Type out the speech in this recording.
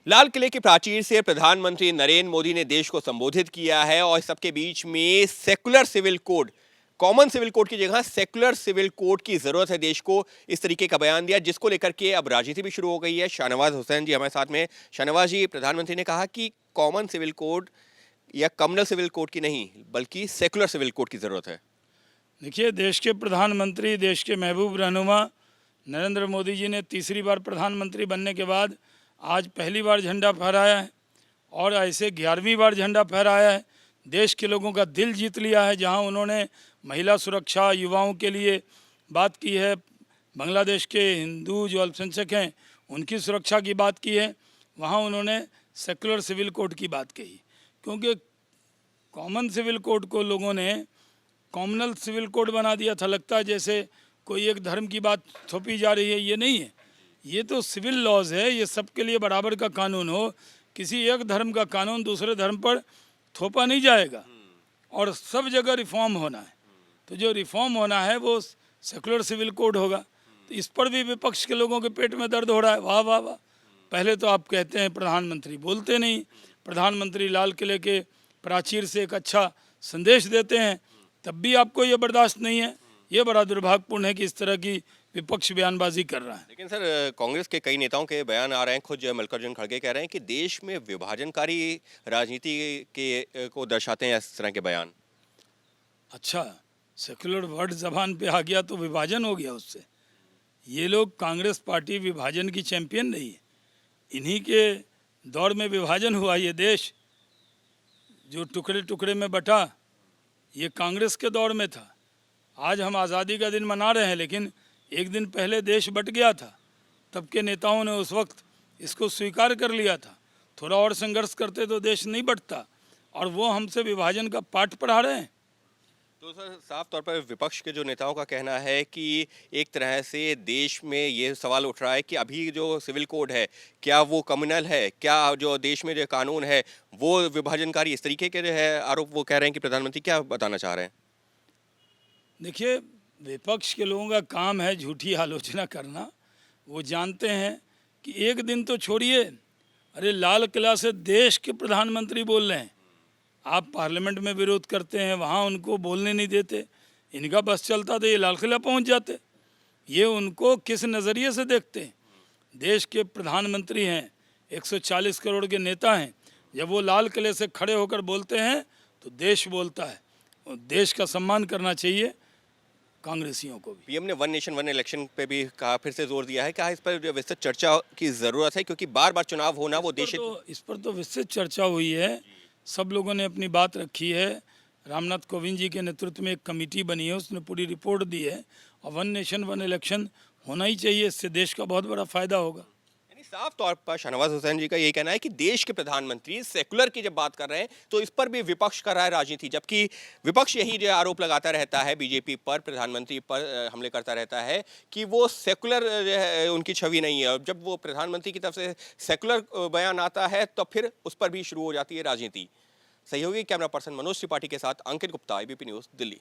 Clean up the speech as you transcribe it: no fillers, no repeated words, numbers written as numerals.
लाल किले की प्राचीर से प्रधानमंत्री नरेंद्र मोदी ने देश को संबोधित किया है और सबके बीच में secular civil code, common civil code की जगह सेकुलर सिविल कोड की जरूरत है देश को, इस तरीके का बयान दिया, जिसको लेकर के अब राजनीति भी शुरू हो गई है। शाहनवाज हुसैन जी हमारे साथ में। शाहनवाज जी, प्रधानमंत्री ने कहा कि कॉमन सिविल कोड या कम्युनल सिविल कोड की नहीं बल्कि सेकुलर सिविल कोड की जरूरत है। देखिए, देश के प्रधानमंत्री, देश के महबूब रहनुमा नरेंद्र मोदी जी ने तीसरी बार प्रधानमंत्री बनने के बाद आज पहली बार झंडा फहराया है और ऐसे 11वीं बार झंडा फहराया है। देश के लोगों का दिल जीत लिया है। जहां उन्होंने महिला सुरक्षा, युवाओं के लिए बात की है, बांग्लादेश के हिंदू जो अल्पसंख्यक हैं उनकी सुरक्षा की बात की है, वहां उन्होंने सेकुलर सिविल कोड की बात कही। क्योंकि कॉमन सिविल कोड को लोगों ने कॉमनल सिविल कोड बना दिया था। लगता है जैसे कोई एक धर्म की बात थोपी जा रही है। ये नहीं है, ये तो सिविल लॉज है। ये सबके लिए बराबर का कानून हो। किसी एक धर्म का कानून दूसरे धर्म पर थोपा नहीं जाएगा और सब जगह रिफॉर्म होना है। तो जो रिफॉर्म होना है वो सेकुलर सिविल कोड होगा। तो इस पर भी विपक्ष के लोगों के पेट में दर्द हो रहा है। वाह वाह वाह, पहले तो आप कहते हैं प्रधानमंत्री बोलते नहीं, प्रधानमंत्री लाल किले के प्राचीर से एक अच्छा संदेश देते हैं, तब भी आपको ये बर्दाश्त नहीं है। ये बड़ा दुर्भाग्यपूर्ण है कि इस तरह की विपक्ष बयानबाजी कर रहा है। लेकिन सर, कांग्रेस के कई नेताओं के बयान आ रहे हैं, खुद जो मल्लिकार्जुन खड़गे कह रहे हैं कि देश में विभाजनकारी राजनीति के को दर्शाते हैं इस तरह के बयान। अच्छा, सेकुलर वर्ड जबान पे आ गया तो विभाजन हो गया उससे। ये लोग, कांग्रेस पार्टी विभाजन की चैंपियन नहीं है। इन्हीं के दौर में विभाजन हुआ। ये देश जो टुकड़े टुकड़े में बटा, ये कांग्रेस के दौर में था। आज हम आज़ादी का दिन मना रहे हैं, लेकिन एक दिन पहले देश बट गया था। तब के नेताओं ने उस वक्त इसको स्वीकार कर लिया था। थोड़ा और संघर्ष करते तो देश नहीं बटता, और वो हमसे विभाजन का पाठ पढ़ा रहे हैं। तो सर, साफ तौर पर विपक्ष के जो नेताओं का कहना है कि एक तरह से देश में ये सवाल उठ रहा है कि अभी जो सिविल कोड है क्या वो कम्युनल है, क्या जो देश में जो कानून है वो विभाजनकारी, इस तरीके के जो है आरोप वो कह रहे हैं कि प्रधानमंत्री क्या बताना चाह रहे हैं। देखिए, विपक्ष के लोगों का काम है झूठी आलोचना करना। वो जानते हैं कि एक दिन तो छोड़िए, अरे लाल किला से देश के प्रधानमंत्री बोल रहे हैं, आप पार्लियामेंट में विरोध करते हैं, वहाँ उनको बोलने नहीं देते। इनका बस चलता तो ये लाल किला पहुँच जाते। ये उनको किस नज़रिए से देखते हैं? देश के प्रधानमंत्री हैं, 140 करोड़ के नेता हैं। जब वो लाल किले से खड़े होकर बोलते हैं तो देश बोलता है, और देश का सम्मान करना चाहिए कांग्रेसियों को भी। पीएम ने वन नेशन वन इलेक्शन पे भी कहा, फिर से जोर दिया है, कहा इस पर जो विस्तृत चर्चा की जरूरत है क्योंकि बार बार चुनाव होना वो देश। इस पर तो विस्तृत चर्चा हुई है, सब लोगों ने अपनी बात रखी है। रामनाथ कोविंद जी के नेतृत्व में एक कमेटी बनी है, उसने पूरी रिपोर्ट दी है, और वन नेशन वन इलेक्शन होना ही चाहिए। इससे देश का बहुत बड़ा फायदा होगा। साफ तौर पर शाहनवाज हुसैन जी का यही कहना है कि देश के प्रधानमंत्री सेकुलर की जब बात कर रहे हैं तो इस पर भी विपक्ष कर रहा है राजनीति, जबकि विपक्ष यही जो आरोप लगाता रहता है बीजेपी पर, प्रधानमंत्री पर हमले करता रहता है कि वो सेकुलर उनकी छवि नहीं है। और जब वो प्रधानमंत्री की तरफ से सेकुलर बयान आता है तो फिर उस पर भी शुरू हो जाती है राजनीति। सहयोगी कैमरा पर्सन मनोज त्रिपाठी के साथ अंकित गुप्ता, एबीपी न्यूज़, दिल्ली।